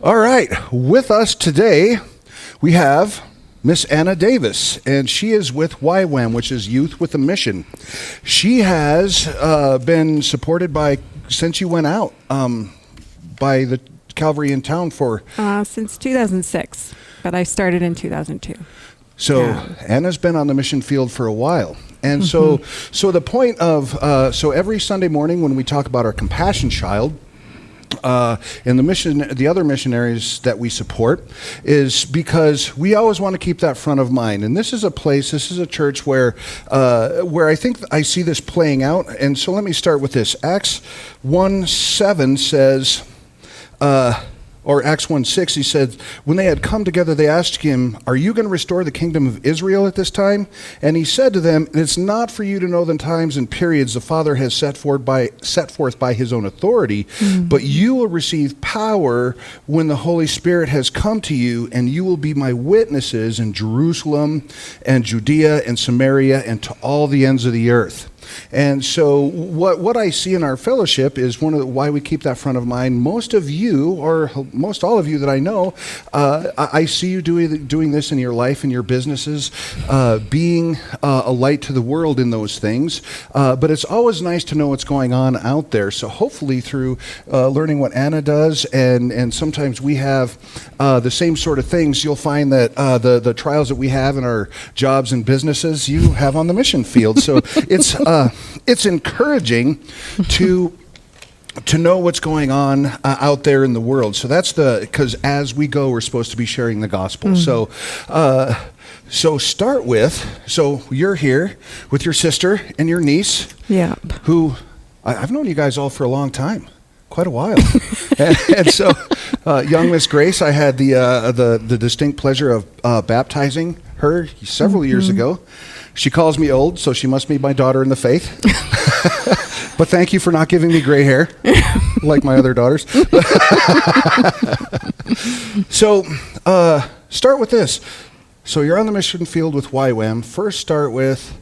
All right, with us today, we have Miss Anna Davis, and she is with YWAM, which is Youth with a Mission. She has been supported since you went out, by the Calvary in town for... Since 2006, but I started in 2002. So Anna's been on the mission field for a while. And so the point of, so every Sunday morning when we talk about our compassion child, and the other missionaries that we support, is because we always want to keep that front of mind. And this is a church where I think I see this playing out. And so let me start with this. Acts 1:7 says, or Acts 1:6, he said, when they had come together, they asked him, "Are you going to restore the kingdom of Israel at this time?" And he said to them, "It's not for you to know the times and periods the Father has set forth by his own authority, but you will receive power when the Holy Spirit has come to you, and you will be my witnesses in Jerusalem and Judea and Samaria and to all the ends of the earth." And so what I see in our fellowship is why we keep that front of mind. Most of you, or most all of you that I know, I see you doing this in your life, in your businesses, being a light to the world in those things. But it's always nice to know what's going on out there. So hopefully through learning what Anna does, and sometimes we have the same sort of things, you'll find that the trials that we have in our jobs and businesses, you have on the mission field. So it's encouraging to know what's going on out there in the world. So because as we go, we're supposed to be sharing the gospel. So start with, so you're here with your sister and your niece, who I've known you guys all for a long time, quite a while. and so young Miss Grace, I had the distinct pleasure of baptizing her several years ago. She calls me old, so she must be my daughter in the faith. But thank you for not giving me gray hair, like my other daughters. So start with this. So you're on the mission field with YWAM. First start with,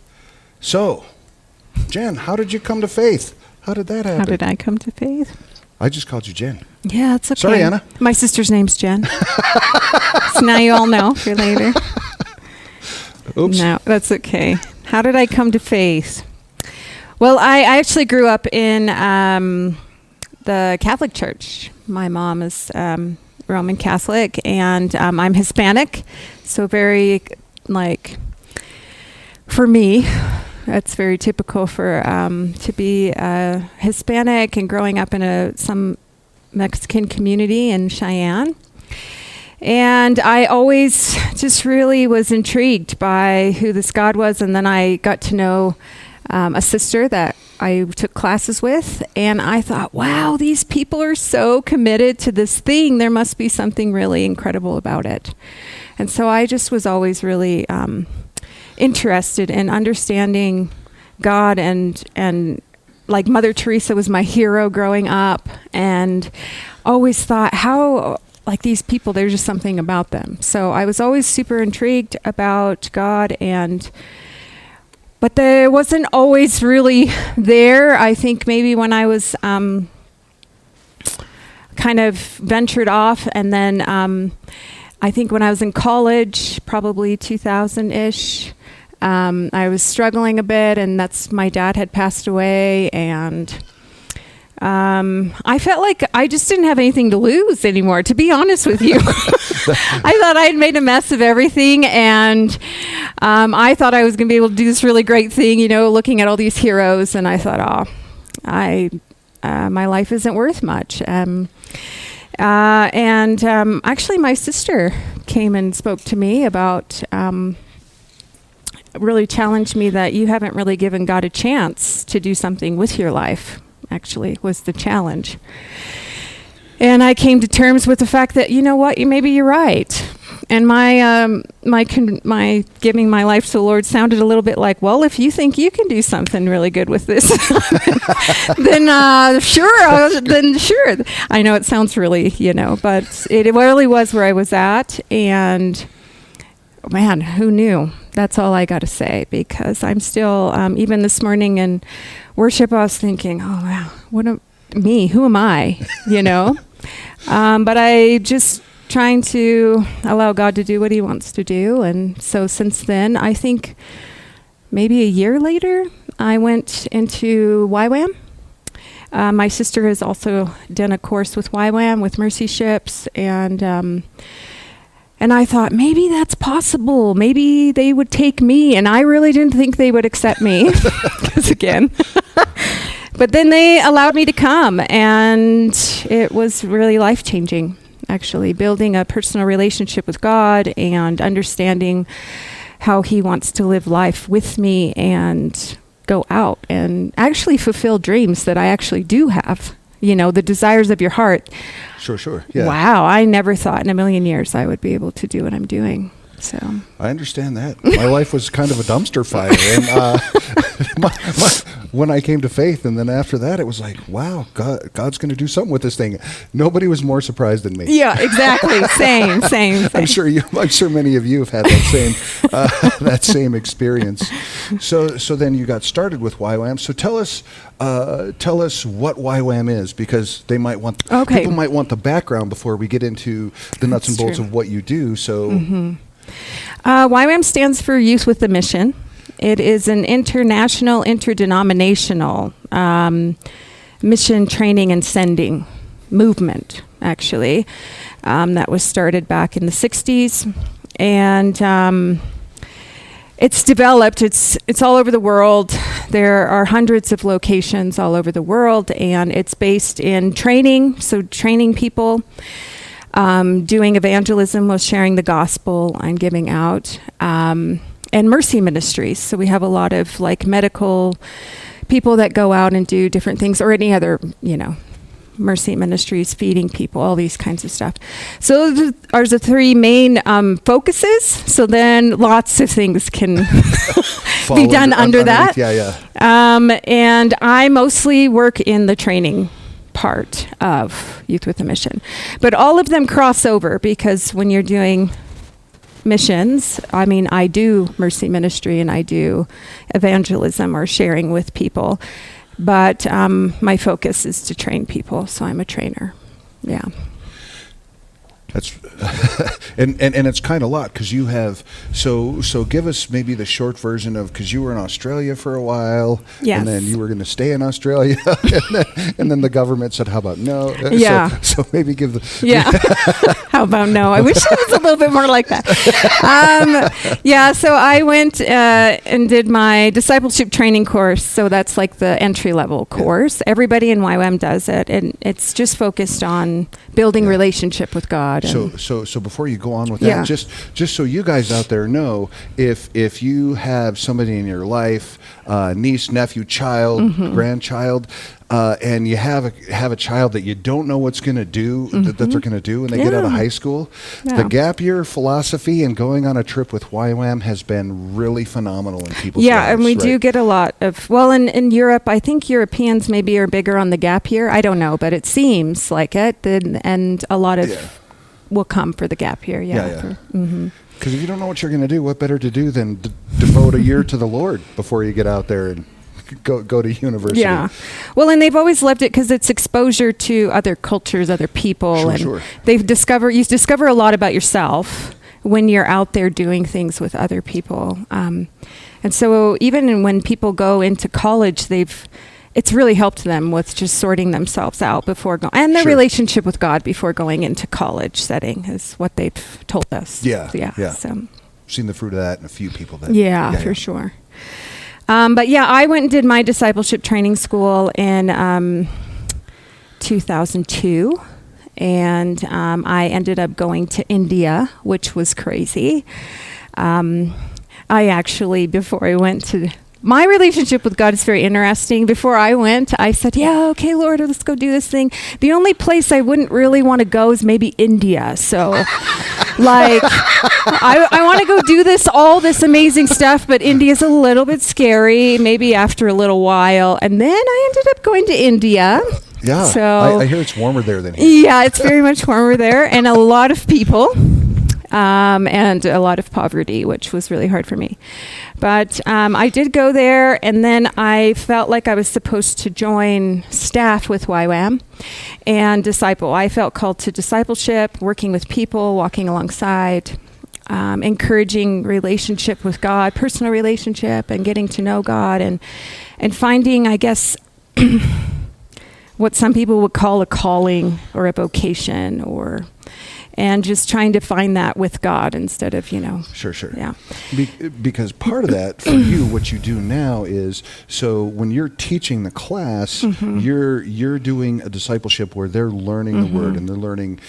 Jen, how did you come to faith? How did that happen? How did I come to faith? I just called you Jen. Yeah, it's okay. Sorry, Anna. My sister's name's Jen. So now you all know for later. Oops. No, that's okay. How did I come to faith? Well, I actually grew up in the Catholic Church. My mom is Roman Catholic, and I'm Hispanic. So very, for me, that's very typical for to be Hispanic and growing up in some Mexican community in Cheyenne. And I always just really was intrigued by who this God was. And then I got to know a sister that I took classes with. And I thought, wow, these people are so committed to this thing. There must be something really incredible about it. And so I just was always really interested in understanding God, and like Mother Teresa was my hero growing up, and always thought how... like these people, there's just something about them. So I was always super intrigued about God, but there wasn't always really there. I think maybe when I was kind of ventured off, and then I think when I was in college, probably 2000-ish, I was struggling a bit, and my dad had passed away, and I felt like I just didn't have anything to lose anymore, to be honest with you. I thought I had made a mess of everything, and I thought I was going to be able to do this really great thing, looking at all these heroes, and I thought, my life isn't worth much. Actually, my sister came and spoke to me about, really challenged me that you haven't really given God a chance to do something with your life. Actually was the challenge. And I came to terms with the fact that, you know what, maybe you're right. And my giving my life to the Lord sounded a little bit like, well, if you think you can do something really good with this, then sure. I know it sounds really, but it really was where I was at. And man, who knew? That's all I got to say, because I'm still, even this morning in worship, I was thinking, oh, wow, who am I, But I just trying to allow God to do what he wants to do. And so since then, I think maybe a year later, I went into YWAM. My sister has also done a course with YWAM, with Mercy Ships, and I thought maybe that's possible. Maybe they would take me, and I really didn't think they would accept me, because again. But then they allowed me to come, and it was really life-changing, actually, building a personal relationship with God and understanding how he wants to live life with me and go out and actually fulfill dreams that I actually do have. You know, the desires of your heart. Sure. Yeah. Wow, I never thought in a million years I would be able to do what I'm doing. So I understand that. My life was kind of a dumpster fire, and when I came to faith, and then after that, it was like, wow, God's going to do something with this thing. Nobody was more surprised than me. Yeah, exactly. Same. I'm sure many of you have had that same experience. So then you got started with YWAM. So tell us what YWAM is, because they might want people might want the background before we get into the nuts and bolts of what you do. So. Mm-hmm. YWAM stands for Youth with a Mission. It is an international, interdenominational mission training and sending movement, actually, that was started back in the 60s. And it's developed. It's all over the world. There are hundreds of locations all over the world, and it's based in training, so training people, doing evangelism with sharing the gospel and giving out, and mercy ministries. So we have a lot of like medical people that go out and do different things, or any other, mercy ministries, feeding people, all these kinds of stuff. So those are the three main focuses. So then lots of things can be done under that. Yeah. And I mostly work in the training part of Youth with a Mission. But all of them cross over, because when you're doing missions, I do mercy ministry and I do evangelism or sharing with people. But my focus is to train people, so I'm a trainer. Yeah. That's and it's kind of a lot, because you have so give us maybe the short version of, because you were in Australia for a while, yes, and then you were going to stay in Australia, and then the government said, "How about no?" Yeah. So maybe give the How about no? I wish it was a little bit more like that. So I went and did my discipleship training course. So that's like the entry level course. Yeah. Everybody in YWAM does it, and it's just focused on building relationship with God. So before you go on with that, just so you guys out there know, if you have somebody in your life, niece, nephew, child, grandchild, and you have a child that you don't know what's going to do, that they're going to do when they get out of high school, the gap year philosophy and going on a trip with YWAM has been really phenomenal in people's lives. Yeah, and we do get a lot of, in Europe, I think Europeans maybe are bigger on the gap year. I don't know, but it seems like it, and a lot of will come for the gap year. Because if you don't know what you're going to do, what better to do than devote a year to the Lord before you get out there and go to university. Yeah. Well, and they've always loved it because it's exposure to other cultures, other people. Sure. You discover a lot about yourself when you're out there doing things with other people. And so even when people go into college, it's really helped them with just sorting themselves out before going, and their relationship with God before going into college setting is what they've told us. Yeah. So seen the fruit of that in a few people. For sure. I went and did my discipleship training school in 2002, and I ended up going to India, which was crazy. I actually, before I went to... My relationship with God is very interesting. Before I went, I said, okay, Lord, let's go do this thing. The only place I wouldn't really want to go is maybe India. So, I want to go do all this amazing stuff, but India's a little bit scary, maybe after a little while. And then I ended up going to India. Yeah, so I hear it's warmer there than here. Yeah, it's very much warmer there, and a lot of people. and a lot of poverty, which was really hard for me. But I did go there, and then I felt like I was supposed to join staff with YWAM and disciple. I felt called to discipleship, working with people, walking alongside, encouraging relationship with God, personal relationship, and getting to know God, and finding, I guess, what some people would call a calling or a vocation, and just trying to find that with God instead of, Sure. Yeah. Because part of that for you, what you do now is, so when you're teaching the class, you're doing a discipleship where they're learning the word and they're learning,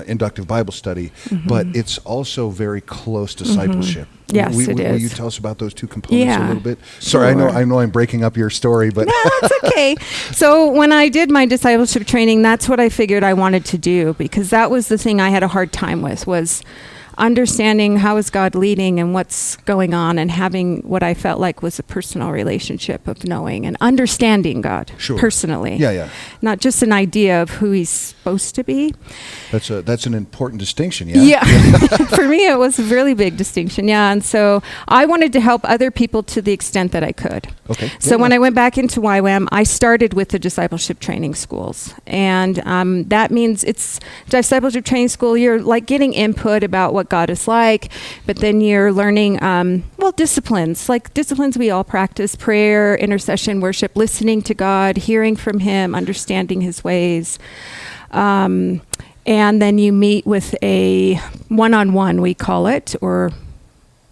inductive Bible study, but it's also very close discipleship. Yes, it is. Will you tell us about those two components a little bit? Sure. Sorry, I know I'm breaking up your story, but no, it's okay. So when I did my discipleship training, that's what I figured I wanted to do, because that was the thing I had a hard time with, was understanding how is God leading and what's going on, and having what I felt like was a personal relationship of knowing and understanding God personally. Yeah. Not just an idea of who he's supposed to be. That's an important distinction, Yeah. For me, it was a really big distinction, And so I wanted to help other people to the extent that I could. Okay. So when I went back into YWAM, I started with the discipleship training schools. And that means it's discipleship training school. You're like getting input about what God is like, but then you're learning, disciplines, like disciplines we all practice: prayer, intercession, worship, listening to God, hearing from him, understanding his ways. And then you meet with a one-on-one, we call it, or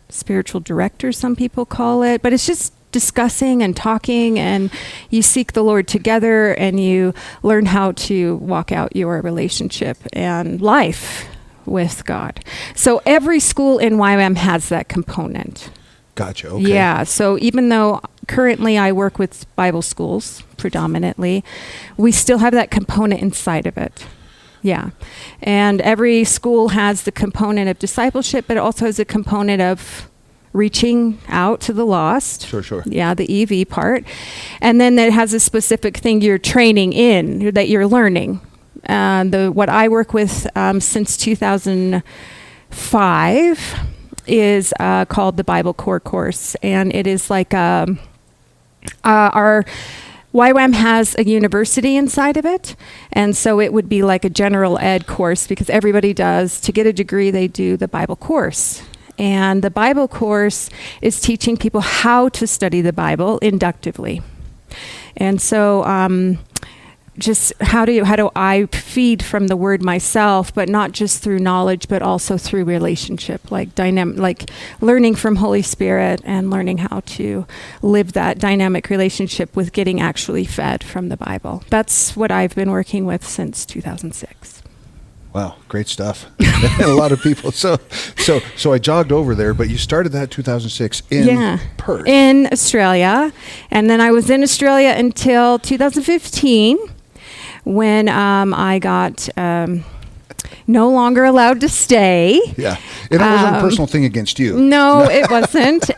spiritual director, some people call it, but it's just discussing and talking, and you seek the Lord together, and you learn how to walk out your relationship and life with God. So every school in YWAM has that component. Gotcha. Okay. Yeah. So even though currently I work with Bible schools predominantly, we still have that component inside of it. Yeah. And every school has the component of discipleship, but it also has a component of reaching out to the lost. Sure. Yeah, the EV part. And then it has a specific thing you're training in, that you're learning. What I work with since 2005 is called the Bible Core course, and it is like our YWAM has a university inside of it, and so it would be like a general ed course, because everybody does, to get a degree, they do the Bible course. And the Bible course is teaching people how to study the Bible inductively. And so just how do I feed from the word myself, but not just through knowledge, but also through relationship, like learning from Holy Spirit and learning how to live that dynamic relationship with getting actually fed from the Bible. That's what I've been working with since 2006. Wow, great stuff. A lot of people. So I jogged over there, but you started that 2006 in Perth. In Australia. And then I was in Australia until 2015, when I got no longer allowed to stay. Yeah. It wasn't a personal thing against you. No, it wasn't.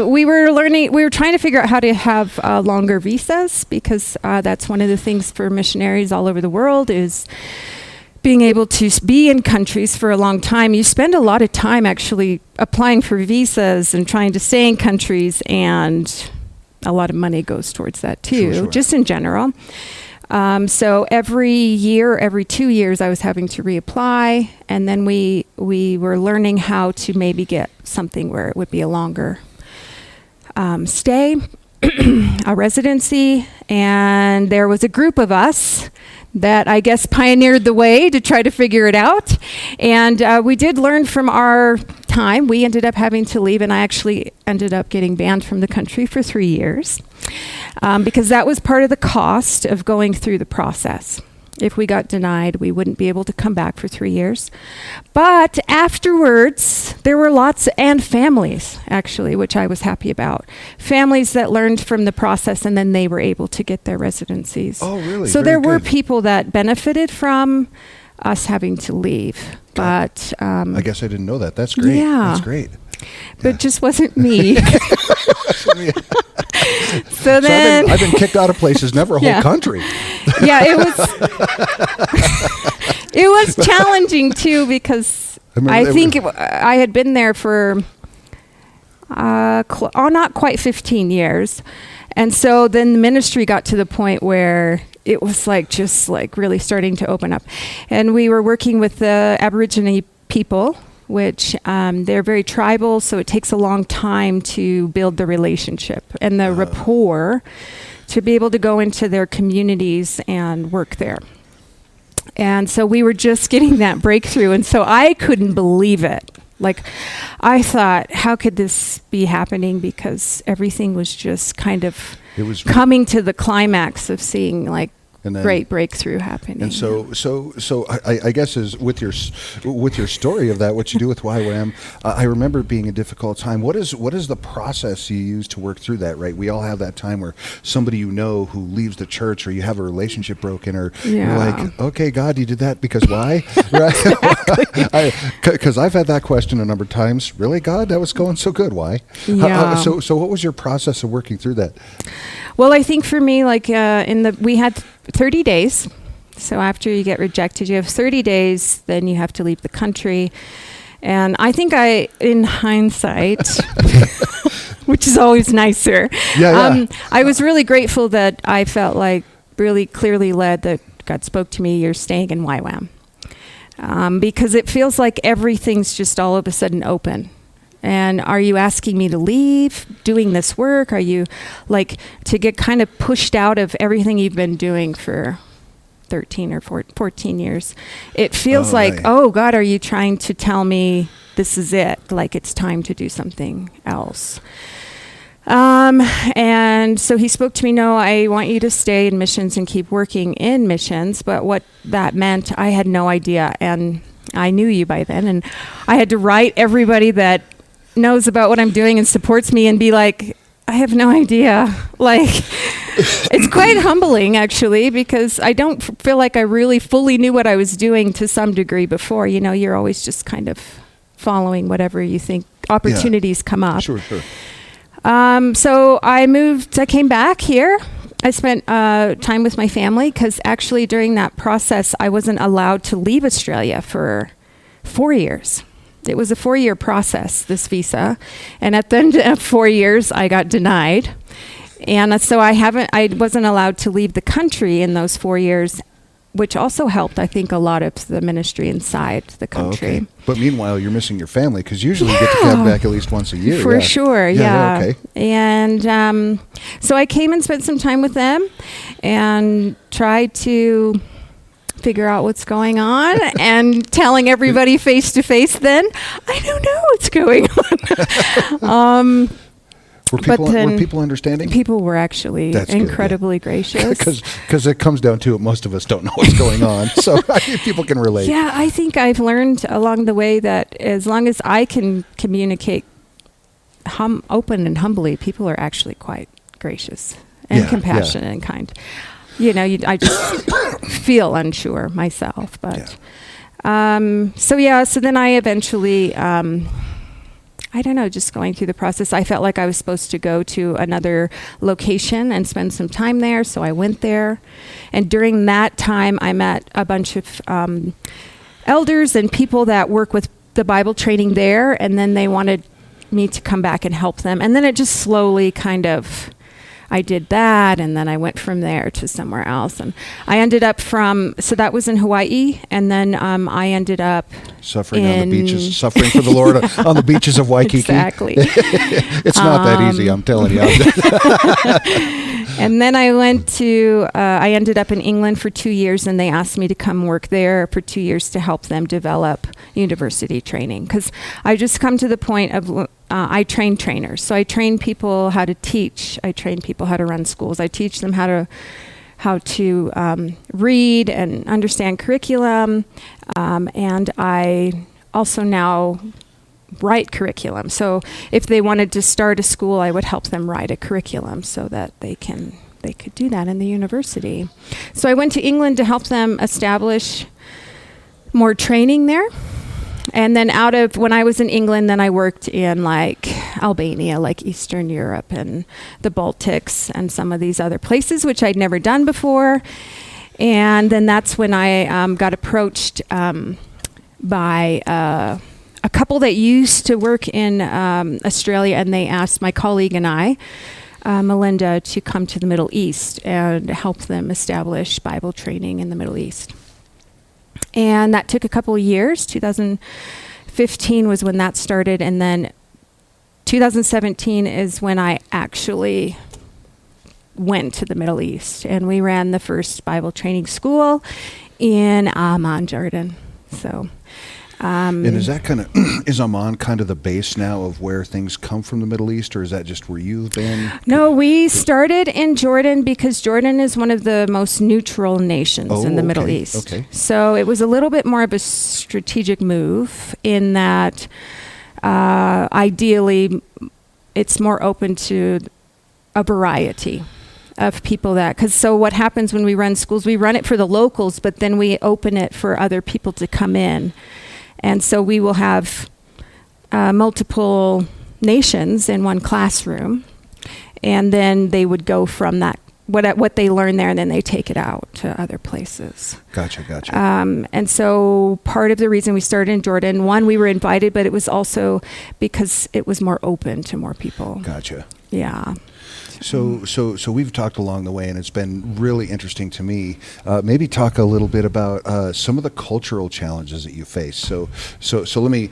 We were trying to figure out how to have longer visas, because that's one of the things for missionaries all over the world, is being able to be in countries for a long time. You spend a lot of time actually applying for visas and trying to stay in countries, and a lot of money goes towards that too, Sure. just in general. So every 2 years, I was having to reapply, and then we were learning how to maybe get something where it would be a longer stay, a residency, and there was a group of us that I guess pioneered the way to try to figure it out. And we did learn from our time. We ended up having to leave, and I actually ended up getting banned from the country for 3 years, because that was part of the cost of going through the process. If we got denied, we wouldn't be able to come back for 3 years. But afterwards, there were lots, and families, actually, which I was happy about. Families that learned from the process, and then they were able to get their residencies. Oh, really? So Very there were good. people that benefited from us having to leave. But I guess I didn't know that. That's great. Yeah. That's great. But it just wasn't me. So then I've been kicked out of places, never a whole country. yeah, It was challenging too because I had been there for not quite 15 years. And so then the ministry got to the point where it was just really starting to open up. And we were working with the Aborigine people, which they're very tribal, so it takes a long time to build the relationship and the rapport to be able to go into their communities and work there. And so we were just getting that breakthrough, and so I couldn't believe it. I thought, how could this be happening? Because everything was just kind of coming to the climax of seeing great breakthrough happening. And so I guess is with your story of that, what you do with YWAM, I remember it being a difficult time. What is the process you use to work through that? Right, we all have that time where somebody who leaves the church, or you have a relationship broken, or you're like, okay, God, you did that because why? Right? Because I've had that question a number of times. Really, God, that was going so good. Why? Yeah. So what was your process of working through that? Well, I think for me, we had 30 days. So after you get rejected, you have 30 days, then you have to leave the country. And I think in hindsight, which is always nicer, I was really grateful that I felt really clearly led that God spoke to me, you're staying in YWAM. Because it feels like everything's just all of a sudden open. And are you asking me to leave doing this work? Are you to get kind of pushed out of everything you've been doing for 13 or 14 years? It feels oh God, are you trying to tell me this is it? It's time to do something else. And so he spoke to me, no, I want you to stay in missions and keep working in missions. But what that meant, I had no idea. And I knew you by then. And I had to write everybody that knows about what I'm doing and supports me and be like, I have no idea. It's quite humbling, actually, because I don't feel like I really fully knew what I was doing to some degree before. You're always just kind of following whatever you think opportunities come up. Sure. So I came back here. I spent time with my family because actually during that process, I wasn't allowed to leave Australia for 4 years. It was a 4-year process, this visa. And at the end of 4 years, I got denied. And so I wasn't allowed to leave the country in those 4 years, which also helped, I think, a lot of the ministry inside the country. Okay. But meanwhile, you're missing your family because usually you get to come back at least once a year. For sure, yeah. Okay. And so I came and spent some time with them and tried to figure out what's going on and telling everybody face to face then, I don't know what's going on. Were people understanding? People were actually incredibly gracious. Because it comes down to it, most of us don't know what's going on. So people can relate. Yeah, I think I've learned along the way that as long as I can communicate open and humbly, people are actually quite gracious and compassionate and kind. I just feel unsure myself, but so then I eventually, I don't know, just going through the process, I felt like I was supposed to go to another location and spend some time there, so I went there. And during that time, I met a bunch of elders and people that work with the Bible training there, and then they wanted me to come back and help them. And then it just slowly I did that, and then I went from there to somewhere else. And I ended up so that was in Hawaii, and then I ended up suffering on the beaches, suffering for the Lord on the beaches of Waikiki. Exactly. It's not that easy, I'm telling you. And then I I ended up in England for 2 years, and they asked me to come work there for 2 years to help them develop university training. Because I just come to the point of I train trainers. So I train people how to teach. I train people how to run schools. I teach them how to read and understand curriculum. And I also now write curriculum. So if they wanted to start a school, I would help them write a curriculum so that they could do that in the university. So I went to England to help them establish more training there. And then when I was in England, then I worked in Albania, Eastern Europe and the Baltics and some of these other places, which I'd never done before. And then that's when I got approached by a couple that used to work in Australia, and they asked my colleague and I, Melinda, to come to the Middle East and help them establish Bible training in the Middle East. And that took a couple of years. 2015 was when that started, and then 2017 is when I actually went to the Middle East, and we ran the first Bible training school in Amman, Jordan. So, and is that kind of is Amman kind of the base now of where things come from the Middle East, or is that just where you've been? No, we started in Jordan because Jordan is one of the most neutral nations in the Middle East. Okay. So it was a little bit more of a strategic move in that ideally it's more open to a variety of people so what happens when we run schools, we run it for the locals, but then we open it for other people to come in. And so we will have multiple nations in one classroom, and then they would go from that, what they learn there, and then they take it out to other places. Gotcha. And so part of the reason we started in Jordan, one, we were invited, but it was also because it was more open to more people. Gotcha. Yeah. So we've talked along the way, and it's been really interesting to me. Maybe talk a little bit about some of the cultural challenges that you face. So let me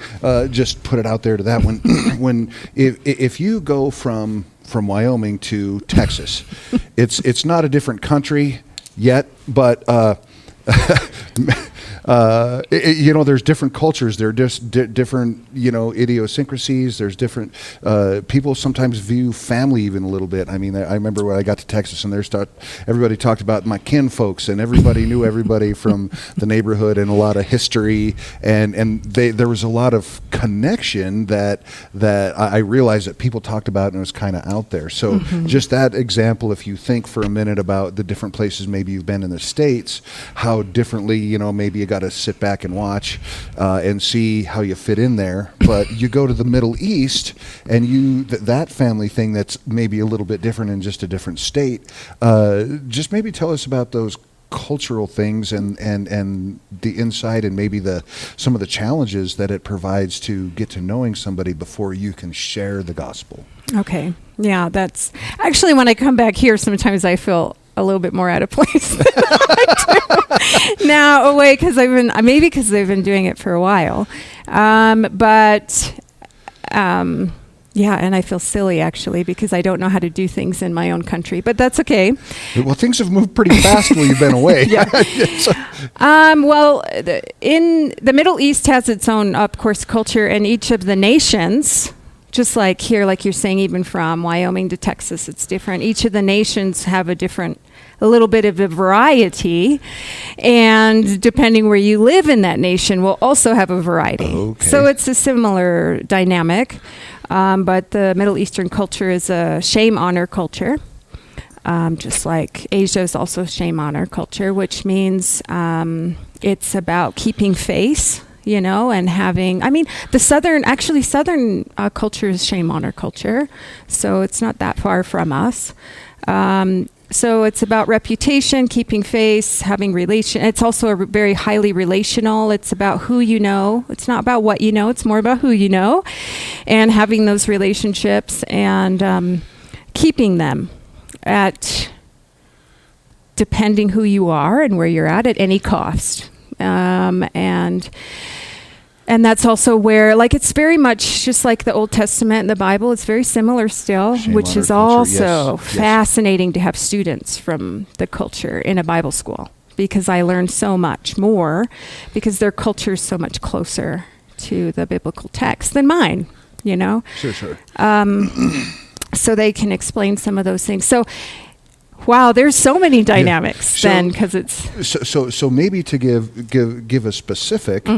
just put it out there to that when if you go from Wyoming to Texas, it's not a different country yet, but there's different cultures. There are just different, idiosyncrasies. There's different people sometimes view family even a little bit. I mean, I remember when I got to Texas, and everybody talked about my kin folks, and everybody knew everybody from the neighborhood, and a lot of history, and there was a lot of connection that I realized that people talked about, and it was kind of out there. So just that example, if you think for a minute about the different places maybe you've been in the States, how differently, maybe you got to sit back and watch and see how you fit in there. But you go to the Middle East, and that family thing that's maybe a little bit different in just a different state. Just maybe tell us about those cultural things and the insight, and maybe some of the challenges that it provides to get to knowing somebody before you can share the gospel. Okay. Yeah, that's actually, when I come back here, sometimes I feel a little bit more out of place than I do now, because I've been doing it for a while. Yeah, and I feel silly actually, because I don't know how to do things in my own country, but that's okay. Well, things have moved pretty fast while you've been away. In the Middle East has its own, of course, culture, and each of the nations, just like here, like you're saying, even from Wyoming to Texas, it's different. Each of the nations have a little bit of a variety, and depending where you live in that nation will also have a variety. Okay. So it's a similar dynamic, but the Middle Eastern culture is a shame-honor culture, just like Asia is also shame-honor culture, which means it's about keeping face, and having, the southern culture is shame-honor culture, so it's not that far from us. So it's about reputation, keeping face, having relation. It's also very highly relational. It's about who you know. It's not about what you know. It's more about who you know, and having those relationships and keeping them at, depending who you are and where you're at any cost. And that's also where, it's very much just like the Old Testament and the Bible. It's very similar still, which is also fascinating to have students from the culture in a Bible school, because I learned so much more, because their culture is so much closer to the biblical text than mine, Sure. So they can explain some of those things. So, wow, there's so many dynamics then, because it's so maybe to give a specific.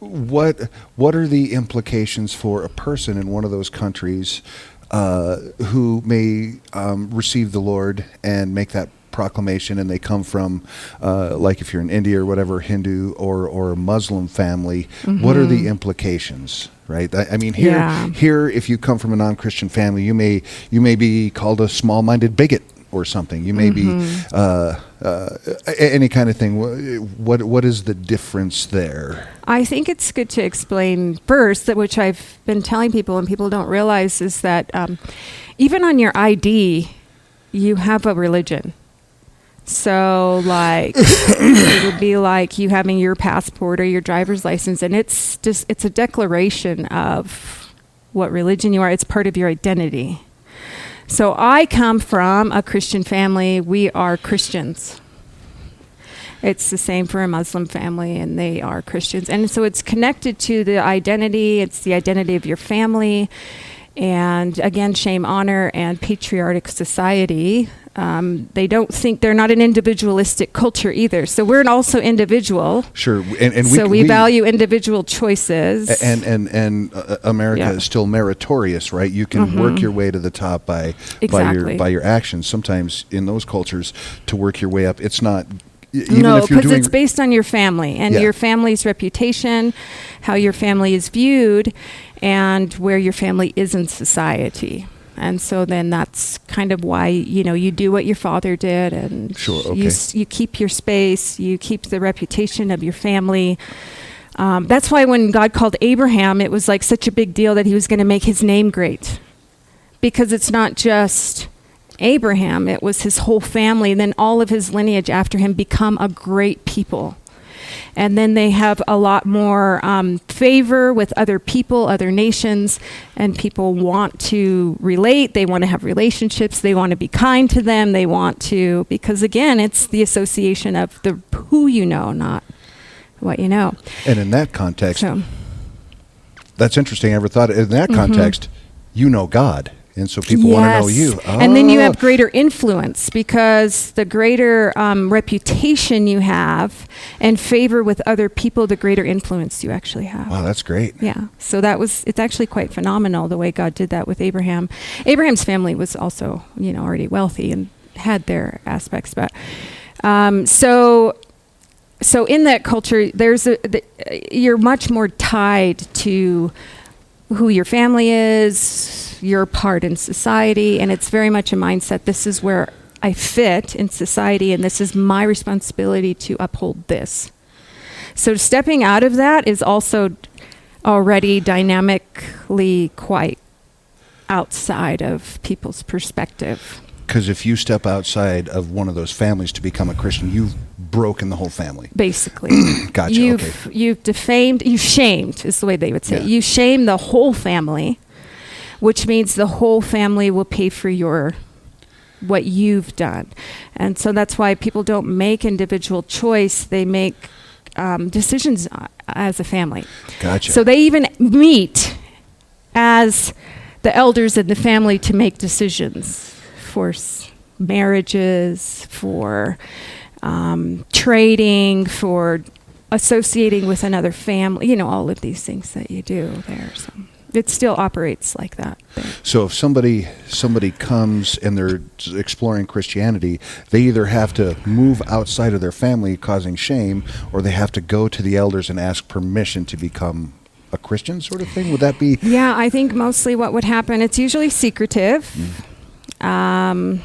What are the implications for a person in one of those countries who may receive the Lord and make that proclamation, and they come from, like if you're in India or whatever, Hindu or a Muslim family? What are the implications? Right. Here, if you come from a non-Christian family, you may be called a small-minded bigot, or something. You may be any kind of thing. What is the difference there? I think it's good to explain first, that which I've been telling people and people don't realize, is that even on your ID, you have a religion. So like it would be like you having your passport or your driver's license, and it's a declaration of what religion you are. It's part of your identity. So I come from a Christian family. We are Christians. It's the same for a Muslim family, and they are Christians. And so it's connected to the identity. It's the identity of your family. And again, shame, honor, and patriarchic society. They don't think, they're not an individualistic culture either. So we're also individual. Sure, and so we value individual choices. And America is still meritorious, right? You can work your way to the top by your actions. Sometimes in those cultures, to work your way up, it's not. No, because it's based on your family and your family's reputation, how your family is viewed, and where your family is in society. And so then that's kind of why, you do what your father did, and you keep your space, you keep the reputation of your family. That's why when God called Abraham, it was like such a big deal that he was going to make his name great, because it's not just Abraham, it was his whole family, and then all of his lineage after him become a great people. And then they have a lot more favor with other people, other nations, and people want to relate. They want to have relationships. They want to be kind to them. They want to, because again, it's the association of the who you know, not what you know. And in that context, that's interesting. I never thought in that context, you know God. And so people want to know you. And then you have greater influence, because the greater reputation you have and favor with other people, the greater influence you actually have. Wow, that's great. Yeah. So it's actually quite phenomenal the way God did that with Abraham. Abraham's family was also, already wealthy and had their aspects. But so in that culture, you're much more tied to who your family is, your part in society, and it's very much a mindset. This is where I fit in society, and this is my responsibility to uphold this. So stepping out of that is also already dynamically quite outside of people's perspective. Because if you step outside of one of those families to become a Christian, you've broken the whole family. Basically. Gotcha. You've defamed, you shamed is the way they would say it. You shame the whole family, which means the whole family will pay for what you've done. And so that's why people don't make individual choice. They make decisions as a family. Gotcha. So they even meet as the elders in the family to make decisions for marriages, for trading, for associating with another family, all of these things that you do there. So it still operates like that. So if somebody comes and they're exploring Christianity, they either have to move outside of their family, causing shame, or they have to go to the elders and ask permission to become a Christian, sort of thing. Would that be? Yeah, I think mostly what would happen, it's usually secretive. And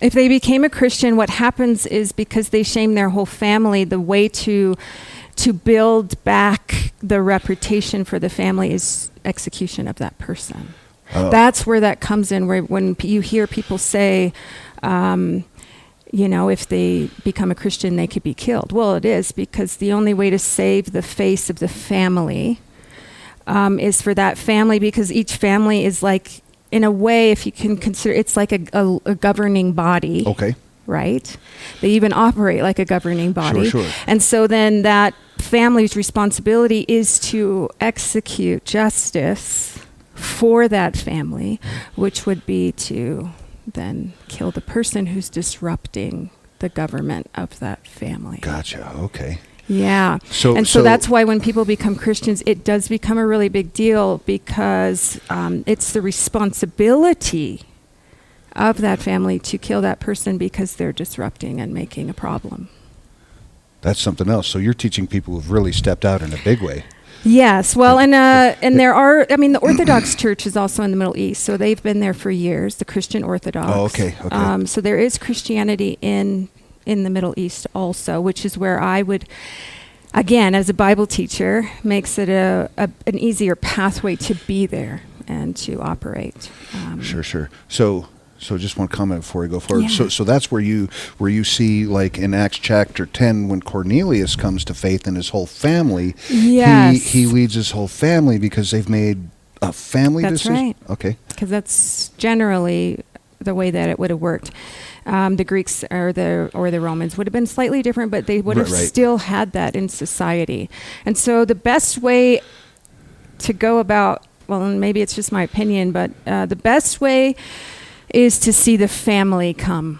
if they became a Christian, what happens is, because they shame their whole family, the way to build back the reputation for the family is execution of that person. Oh. That's where that comes in, where when you hear people say, if they become a Christian, they could be killed. Well, it is, because the only way to save the face of the family is for that family, because each family is like, in a way, if you can consider, it's like a governing body. Okay. Right? They even operate like a governing body. Sure. And so then that family's responsibility is to execute justice for that family, which would be to then kill the person who's disrupting the government of that family. Gotcha. Okay. Yeah. So that's why when people become Christians, it does become a really big deal, because it's the responsibility of that family to kill that person because they're disrupting and making a problem. That's something else. So you're teaching people who've really stepped out in a big way. Yes, well, and there are. I mean, the Orthodox Church is also in the Middle East, so they've been there for years. The Christian Orthodox. Oh, okay. So there is Christianity in the Middle East also, which is where I would, again, as a Bible teacher, makes it an easier pathway to be there and to operate. Sure. So just one comment before we go forward. Yeah. So that's where you see, like in Acts chapter 10, when Cornelius comes to faith and his whole family. Yes. He leads his whole family because they've made a family decision. That's right. Okay. Because that's generally the way that it would have worked. The Greeks or the Romans would have been slightly different, but they would have still had that in society. And so the best way to go about, well, and maybe it's just my opinion, but the best way is to see the family come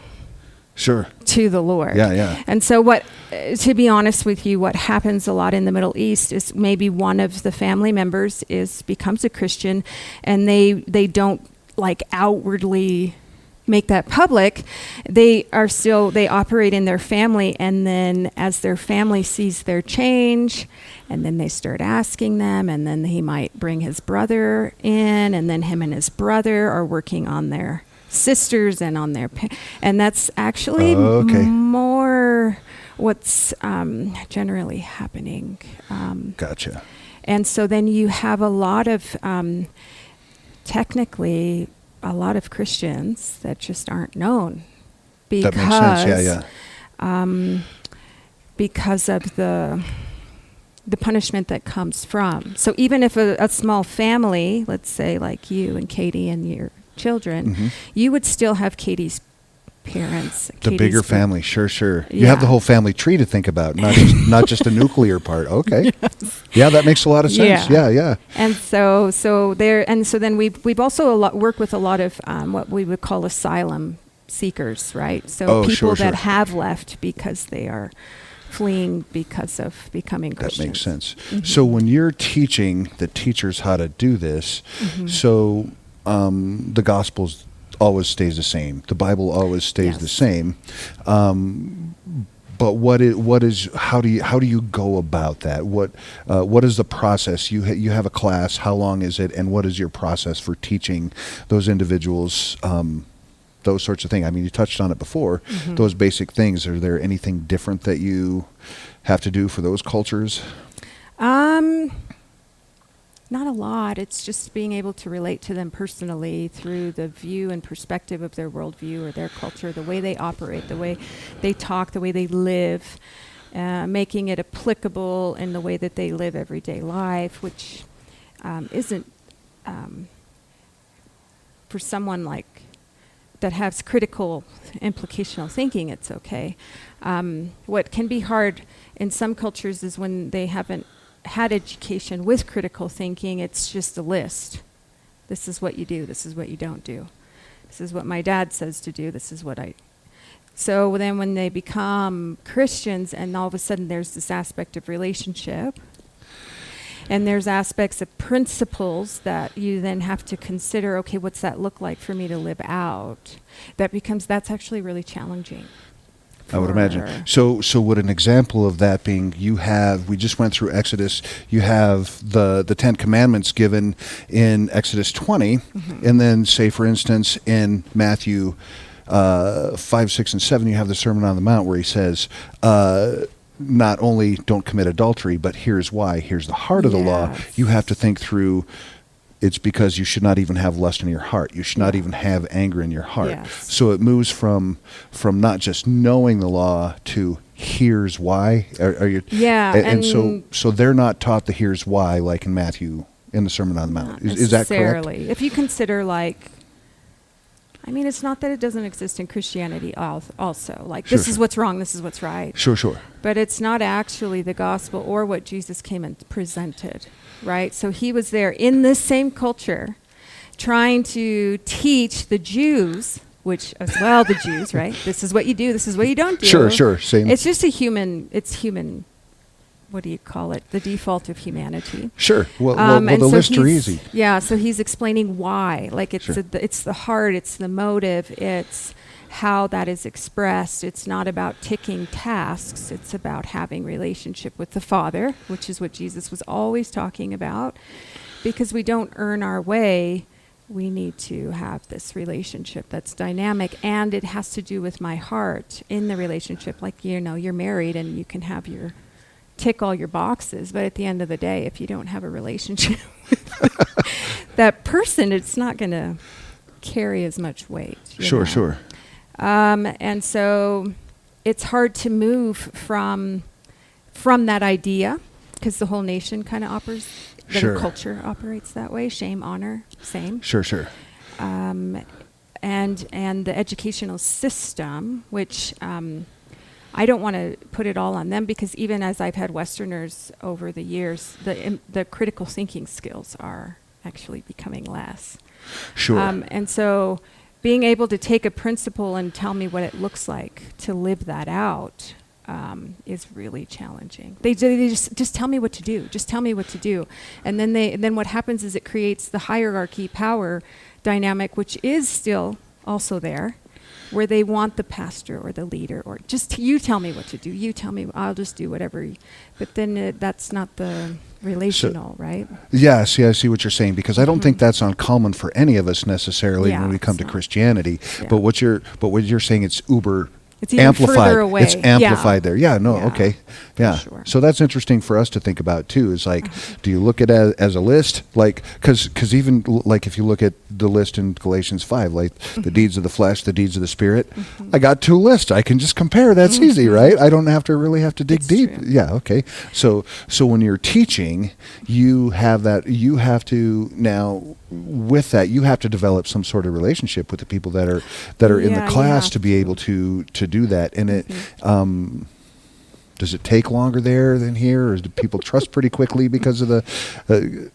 to the Lord. Yeah. And so to be honest with you, what happens a lot in the Middle East is maybe one of the family members becomes a Christian, and they don't like outwardly make that public. They operate in their family, and then as their family sees their change, and then they start asking them, and then he might bring his brother in, and then him and his brother are working on their sisters and on their and that's actually more what's generally happening. Gotcha. And so then you have a lot of technically a lot of Christians that just aren't known because that makes sense. Yeah. Because of the punishment that comes from. So even if a small family, let's say like you and Katie and your children, you would still have Katie's parents. The bigger family, sure. You have the whole family tree to think about, not just a nuclear part. Okay. Yes. Yeah, that makes a lot of sense. Yeah. And so then we've also worked with a lot of what we would call asylum seekers, right? So people that have left because they are fleeing because of becoming Christians. That makes sense. So when you're teaching the teachers how to do this, so the Gospels always stays the same. The Bible always stays the same. But how do you go about that? What is the process? You have a class. How long is it? And what is your process for teaching those individuals those sorts of things? I mean, you touched on it before. Those basic things. Are there anything different that you have to do for those cultures? Not a lot. It's just being able to relate to them personally through the view and perspective of their worldview or their culture, the way they operate, the way they talk, the way they live, making it applicable in the way that they live everyday life, which isn't for someone like that has critical implicational thinking, it's okay. What can be hard in some cultures is when they haven't had education with critical thinking, it's just a list. This is what you do. This is what you don't do. This is what my dad says to do. This is what So then when they become Christians and all of a sudden there's this aspect of relationship and there's aspects of principles that you then have to consider, okay, what's that look like for me to live out? That's actually really challenging. I would imagine. So would an example of that being, we just went through Exodus, you have the 10 Commandments given in Exodus 20, and then say, for instance, in Matthew 5, 6, and 7, you have the Sermon on the Mount where he says, not only don't commit adultery, but here's why. Here's the heart of the law. You have to think through, it's because you should not even have lust in your heart. You should not even have anger in your heart. Yes. So it moves from not just knowing the law to here's why. Are you? Yeah. And so they're not taught the here's why like in Matthew in the Sermon on the Mount. Is that correct? If you consider it's not that it doesn't exist in Christianity also. This is what's wrong, this is what's right. Sure. But it's not actually the gospel or what Jesus came and presented, right? So he was there in this same culture trying to teach the Jews, which as well the Jews, right? This is what you do, this is what you don't do. Sure, same. It's just human, what do you call it? The default of humanity. Sure. Well, the lists are easy. Yeah, so he's explaining why. It's the heart, it's the motive, it's how that is expressed. It's not about ticking tasks. It's about having relationship with the Father, which is what Jesus was always talking about. Because we don't earn our way, we need to have this relationship that's dynamic, and it has to do with my heart in the relationship. Like, you're married and you can have tick all your boxes, but at the end of the day, if you don't have a relationship with that person, it's not going to carry as much weight. Sure. And so it's hard to move from that idea, because the whole nation kind of the culture operates that way. Shame, honor, same. Sure. And the educational system, which I don't want to put it all on them, because even as I've had Westerners over the years, the critical thinking skills are actually becoming less. Sure. And so being able to take a principle and tell me what it looks like to live that out is really challenging. They just tell me what to do. Just tell me what to do. And then what happens is it creates the hierarchy power dynamic, which is still also there, where they want the pastor or the leader, or just you tell me what to do. You tell me, I'll just do whatever. But then that's not the relational, right? Yeah, see, I see what you're saying, because I don't think that's uncommon for any of us necessarily when we come to Christianity. Yeah. But what you're saying, it's it's even amplified. Further away. It's amplified there. Yeah, no, okay. Yeah. Sure. So that's interesting for us to think about too, is like, do you look at it as a list? Like, cause even like if you look at the list in Galatians 5, like the deeds of the flesh, the deeds of the spirit, I got 2 lists. I can just compare. That's easy, right? I don't really have to dig deep. True. Yeah. Okay. So when you're teaching, you have to now, with that, you have to develop some sort of relationship with the people that are in the class to be able to do that. And it does it take longer there than here, or do people trust pretty quickly because of the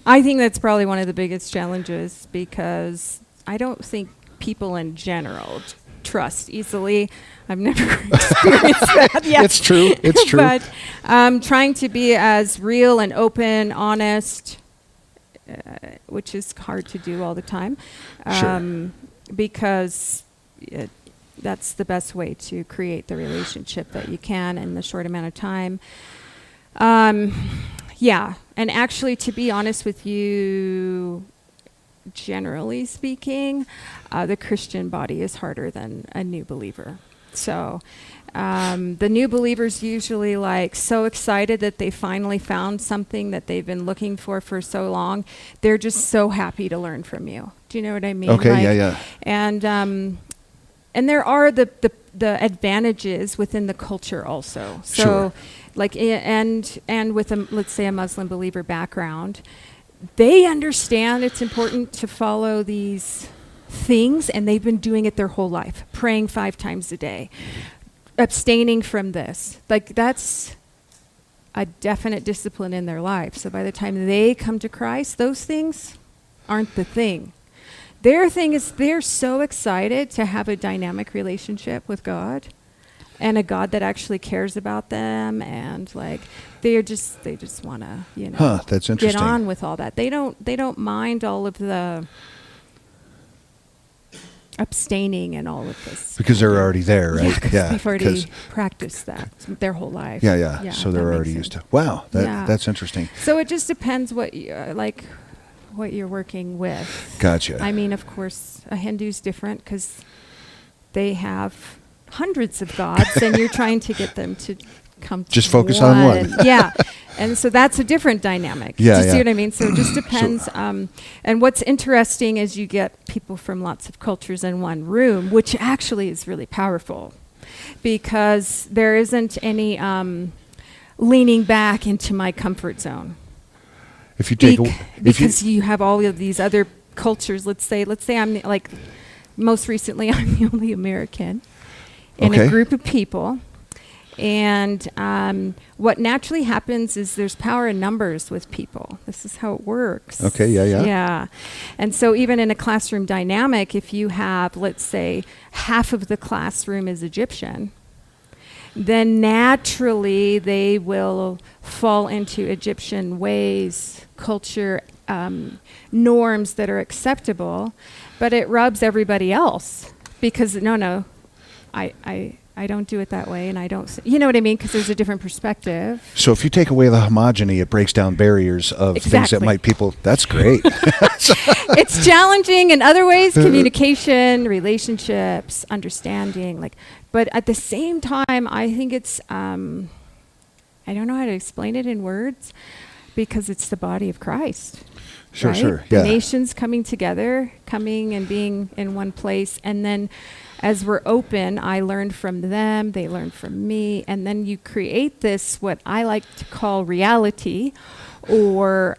I think that's probably one of the biggest challenges, because I don't think people in general trust easily. I've never experienced that yet. It's true. But trying to be as real and open, honest, which is hard to do all the time, because that's the best way to create the relationship that you can in the short amount of time. And actually, to be honest with you, generally speaking, the Christian body is harder than a new believer. So the new believer's usually so excited that they finally found something that they've been looking for so long. They're just so happy to learn from you. Do you know what I mean? Okay, yeah. And there are the advantages within the culture also. So, and with let's say a Muslim believer background, they understand it's important to follow these things, and they've been doing it their whole life, praying 5 times a day, abstaining from this. That's a definite discipline in their life. So by the time they come to Christ, those things aren't the thing. Their thing is they're so excited to have a dynamic relationship with God, and a God that actually cares about them, and they just want to that's interesting. get on with all that. They don't mind all of the abstaining and all of this, because they're already there, right? Yeah, they've already practiced that their whole life. Yeah. So they're already used to. Wow, that's interesting. So it just depends what you're working with. Gotcha. I mean, of course, a Hindu's different because they have hundreds of gods, and you're trying to get them to come to just focus on one. Yeah. And so that's a different dynamic. Yeah, Do you see what I mean? So it just depends. And what's interesting is you get people from lots of cultures in one room, which actually is really powerful, because there isn't any leaning back into my comfort zone. If you take because you have all of these other cultures. Let's say I'm most recently I'm the only American in a group of people. And what naturally happens is there's power in numbers with people. This is how it works. Okay, yeah. Yeah. And so even in a classroom dynamic, if you have, let's say, half of the classroom is Egyptian, then naturally they will fall into Egyptian ways, culture, norms that are acceptable, but it rubs everybody else because no, I don't do it that way, and I don't. You know what I mean? Because there's a different perspective. So if you take away the homogeny, it breaks down barriers of things that might people. That's great. It's challenging in other ways: communication, relationships, understanding. But at the same time, I think it's. I don't know how to explain it in words, because it's the body of Christ. Sure, right? sure. Yeah. The nations coming together, coming and being in one place, and then as we're open, I learned from them, they learned from me, and then you create this, what I like to call reality, or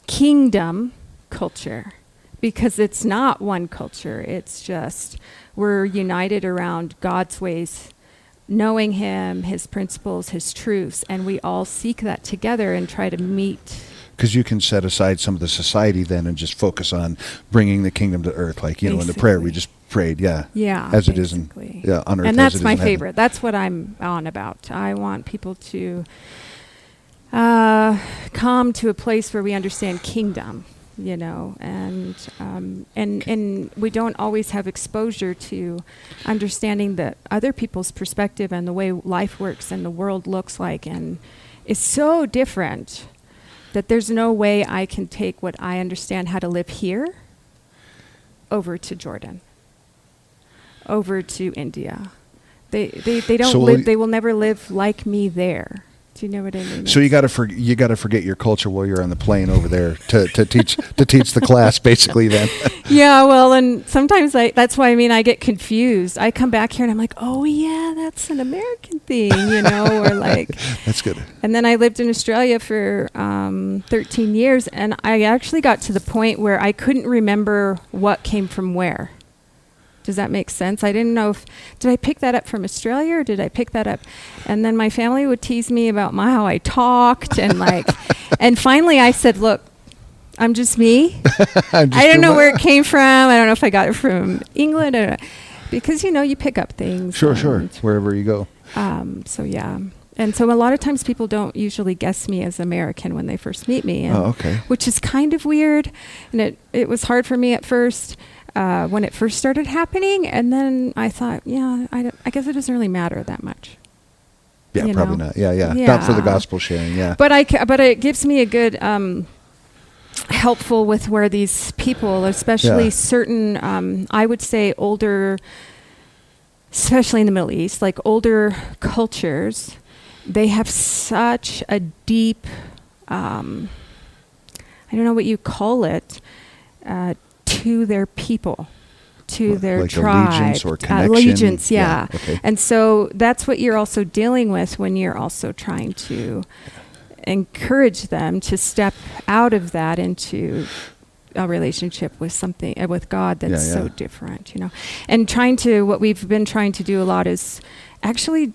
kingdom culture, because it's not one culture. It's just we're united around God's ways, knowing him, his principles, his truths, and we all seek that together and try to meet. Because you can set aside some of the society then and just focus on bringing the kingdom to earth. Like, in the prayer we just prayed, as it is on earth. And that's my favorite. That's what I'm on about. I want people to come to a place where we understand kingdom, and we don't always have exposure to understanding the other people's perspective and the way life works and the world looks like, and it's so different that there's no way I can take what I understand how to live here over to Jordan, over to India. They don't live. They will never live like me there. Do you know what I mean? So you got to forget your culture while you're on the plane over there to teach the class, basically. Then. Yeah, well, and sometimes that's why I get confused. I come back here and I'm like, oh yeah, that's an American thing, or like. That's good. And then I lived in Australia for 13 years, and I actually got to the point where I couldn't remember what came from where. Does that make sense? I didn't know did I pick that up from Australia or did I pick that up? And then my family would tease me about how I talked and and finally I said, look, I'm just me. I don't know where it came from. I don't know if I got it from England. I don't know. Because, you pick up things. Sure. Wherever you go. So, yeah. And so a lot of times people don't usually guess me as American when they first meet me. Which is kind of weird. And it was hard for me at first. When it first started happening, and then I thought, I guess it doesn't really matter that much. Yeah, probably not. Yeah. Not for the gospel sharing. Yeah. But it gives me a good helpful with where these people, especially certain, I would say older, especially in the Middle East, like older cultures, they have such a deep, I don't know what you call it. To their people, to their like tribe. Allegiance or connection. Allegiance, yeah. Okay. And so that's what you're also dealing with when you're also trying to encourage them to step out of that into a relationship with something, with God that's so different, And what we've been trying to do a lot is actually,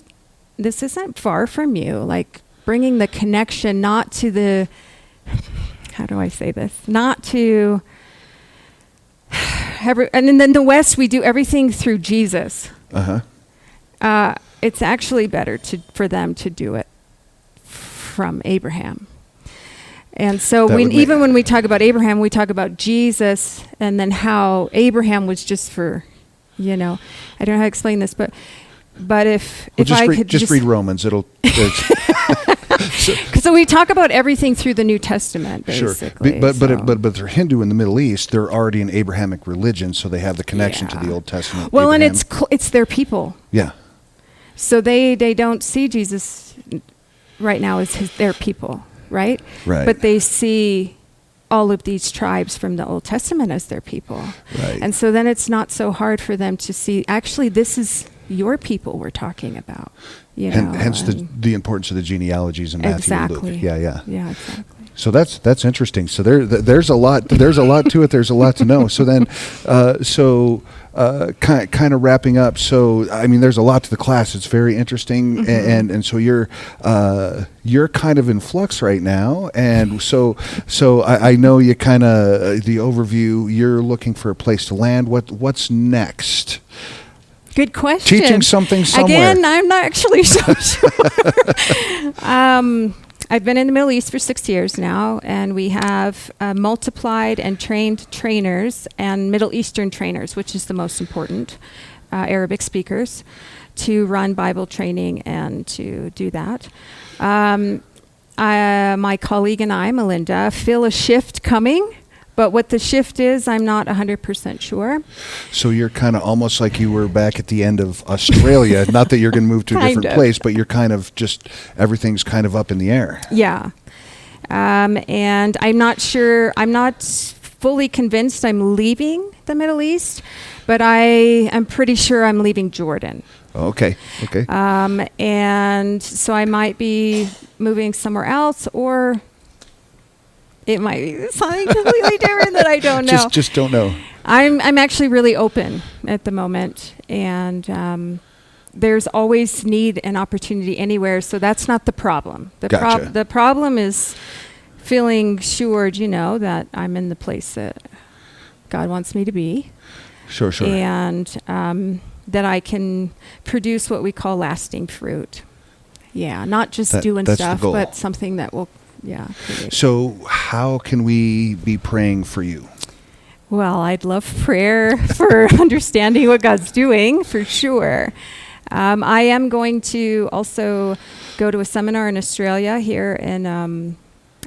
this isn't far from you, like bringing the connection not to the, how do I say this? Not to... and then the West, we do everything through Jesus. It's actually better for them to do it from Abraham. And so even when we talk about Abraham, we talk about Jesus, and then how Abraham was just for, I don't know how to explain this, but if I could just read Romans, it'll. So we talk about everything through the New Testament, basically. Sure. But they're Hindu in the Middle East. They're already an Abrahamic religion, so they have the connection to the Old Testament. Well, Abraham. and it's their people. Yeah. So they don't see Jesus right now as their people, right? Right. But they see all of these tribes from the Old Testament as their people. Right. And so then it's not so hard for them to see, actually, this is your people we're talking about. Hence the importance of the genealogies in Matthew and Luke. Yeah, exactly. So that's interesting. So there's a lot to it. There's a lot to know. So then, kind of wrapping up. So there's a lot to the class. It's very interesting, and so you're kind of in flux right now, and so I know you kind of the overview. You're looking for a place to land. What's next? Good question. Teaching something somewhere. Again, I'm not actually so sure. I've been in the Middle East for 6 years now, and we have multiplied and trained trainers and Middle Eastern trainers, which is the most important, Arabic speakers, to run Bible training and to do that. My colleague and I, Melinda, feel a shift coming, but what the shift is, I'm not 100% sure. So you're kind of almost like you were back at the end of Australia. Not that you're going to move to a different place, but you're kind of just, everything's kind of up in the air. Yeah. And I'm not sure, I'm not fully convinced I'm leaving the Middle East, but I am pretty sure I'm leaving Jordan. Okay. And so I might be moving somewhere else, or it might be something completely different that I don't know. Just don't know. I'm actually really open at the moment, and there's always need and opportunity anywhere, so that's not the problem. Gotcha. The problem is feeling sure, that I'm in the place that God wants me to be. Sure. And that I can produce what we call lasting fruit. Yeah, not just doing stuff, but something that will, create. So how can we be praying for you? Well, I'd love prayer for understanding what God's doing, for sure. I am going to also go to a seminar in Australia here in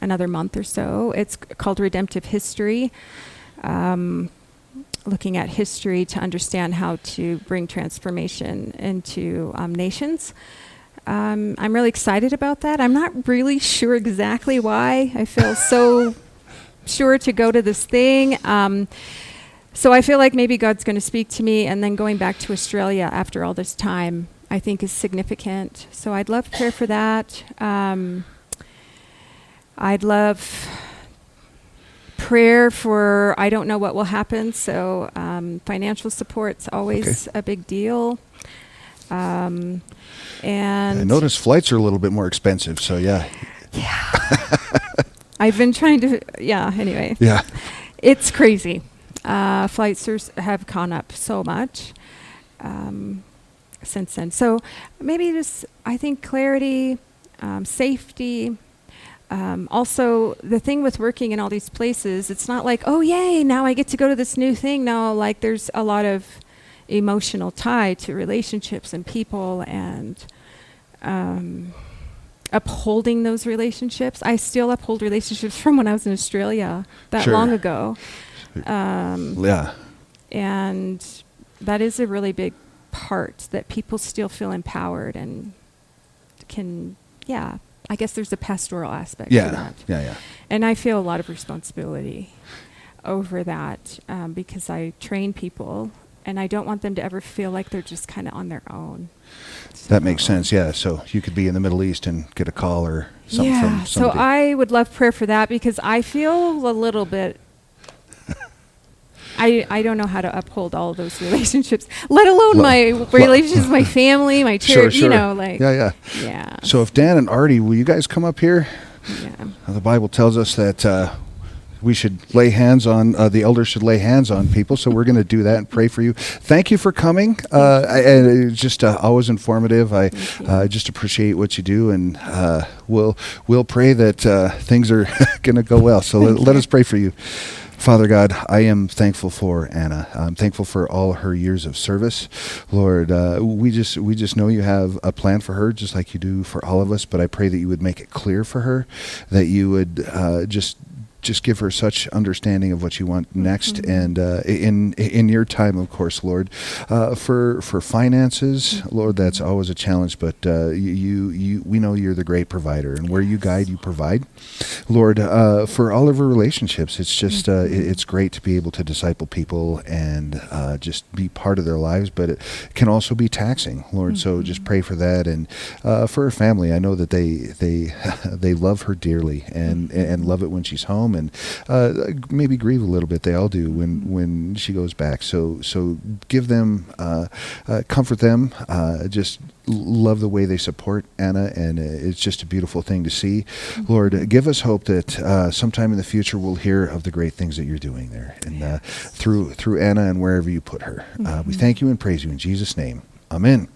another month or so. It's called Redemptive History. Looking at history to understand how to bring transformation into nations. I'm really excited about that. I'm not really sure exactly why I feel so sure to go to this thing. So I feel like maybe God's going to speak to me, and then going back to Australia after all this time, I think is significant. So I'd love prayer for that. I'd love prayer for, I don't know what will happen, so financial support's always a big deal. And I notice flights are a little bit more expensive, so yeah. I've been trying to, anyway. Yeah. It's crazy. Flights have gone up so much since then. So maybe just, I think, clarity, safety. Also, the thing with working in all these places, it's not like, oh, yay, now I get to go to this new thing. No, like there's a lot of emotional tie to relationships and people, and upholding those relationships. I still uphold relationships from when I was in Australia that long ago. And that is a really big part, that people still feel empowered and can, I guess there's a pastoral aspect to that. Yeah. And I feel a lot of responsibility over that because I train people, and I don't want them to ever feel like they're just kind of on their own. So that makes sense, yeah. So you could be in the Middle East and get a call or something from somebody. So I would love prayer for that, because I feel a little bit, I don't know how to uphold all of those relationships, let alone my relationships, my family, my church, sure. Yeah. So if Dan and Artie, will you guys come up here? Yeah. The Bible tells us that we should lay hands on, the elders should lay hands on people, so we're going to do that and pray for you. Thank you for coming. And it's just always informative. I just appreciate what you do, and we'll pray that things are going to go well. So let us pray for you. Father God, I am thankful for Anna. I'm thankful for all her years of service. Lord, we just know you have a plan for her, just like you do for all of us, but I pray that you would make it clear for her, that you would just give her such understanding of what you want next, and in your time, of course, Lord. For finances, Lord, that's always a challenge, but we know you're the great provider, and where you guide, you provide. Lord, for all of our relationships, it's just it's great to be able to disciple people and just be part of their lives, but it can also be taxing, Lord. So just pray for that, and for her family. I know that they love her dearly, and love it when she's home, and maybe grieve a little bit. They all do when she goes back. So give them, comfort them, just love the way they support Anna, and it's just a beautiful thing to see. Lord, give us hope that sometime in the future we'll hear of the great things that you're doing there, and through Anna and wherever you put her. We thank you and praise you in Jesus' name. Amen.